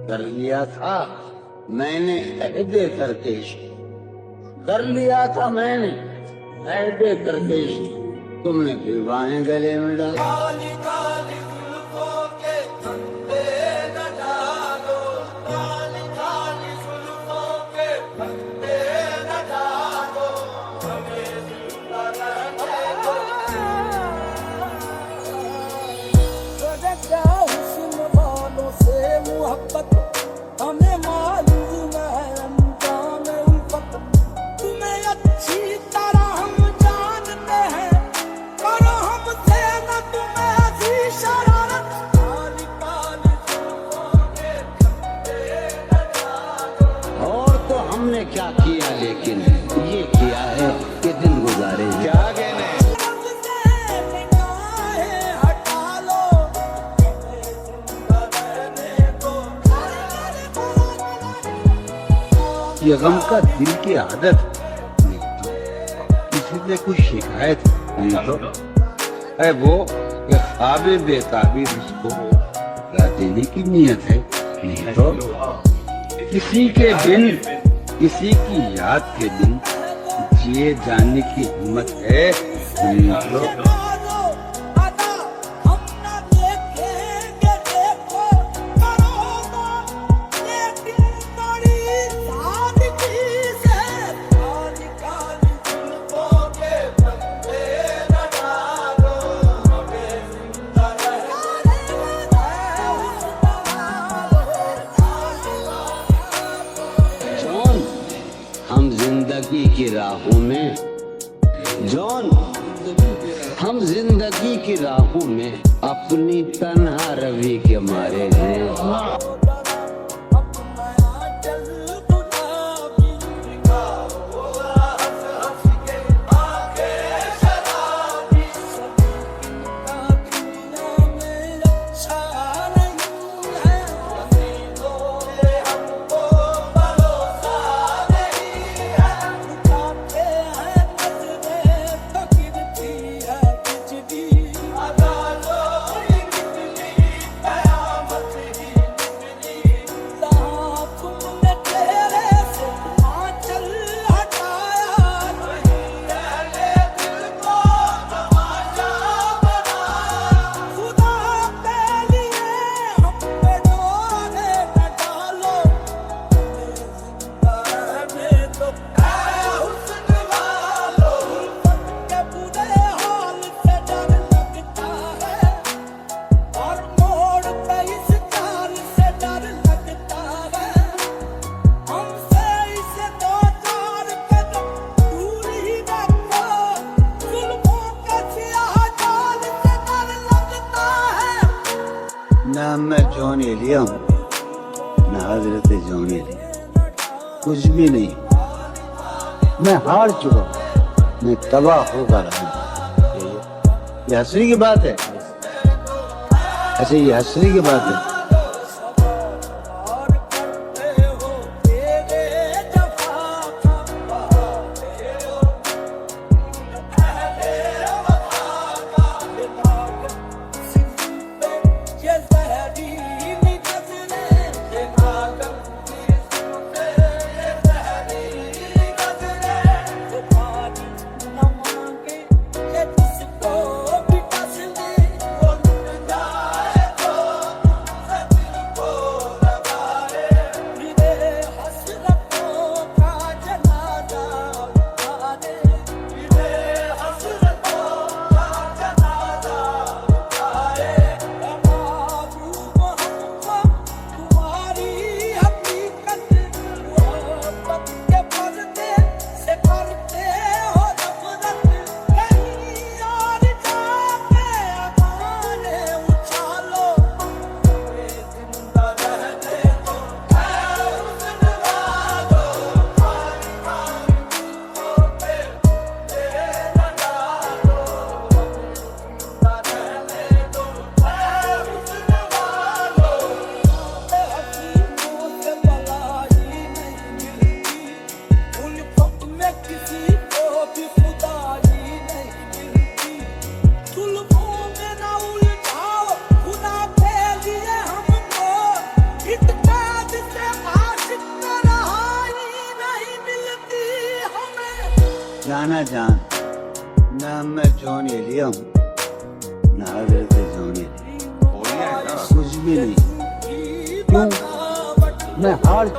कर लिया था मैंने अहदे करके इश्क, कर लिया था मैंने अहदे करके इश्क, तुमने फिर बाहें गले में डाली। काली काली जुल्फों के फंदे न डालो, काली काली जुल्फों के फंदे न डालो, हमें जिंदा रहने दो। तुझे क्या हुस्न वालों से मोहब्बत, हमें मालूम है अंजाम उल्फत, तुम्हें अच्छी तरह हम जानते हैं, पर हमसे न तुम्हें ऐसी शरारत। काली काली जुल्फों के फंदे न डालो। और तो हमने क्या किया, लेकिन ये किया है कि दिन गुजारे क्या कहने। हमसे निगाहें हटा लो, हमें जिंदा रहने दो। ये गम का दिल की आदत नहीं तो किसी से कुछ शिकायत नहीं तो है वो कि ख्वाबे बेताबी उसको क्या देने की नीयत है, नहीं तो किसी के बिन किसी की याद के दिन जिए जाने की हिम्मत है, नहीं तो जॉन हम जिंदगी की राहों में, जॉन हम जिंदगी की राहों में अपनी तन्हा रवि के मारे हैं। ना मैं जॉन एलिया हूँ, ना हजरत जॉन एलिया, कुछ भी नहीं। मैं हार चुका हूँ, मैं तबाह होकर रहा हूँ। ये हंसने की बात है? अच्छा ये हंसने की बात है? जाना जान ना मैं जॉन एलिया हूँ ना हजरत जॉन एलिया कुछ भी नहीं क्यों मैं हार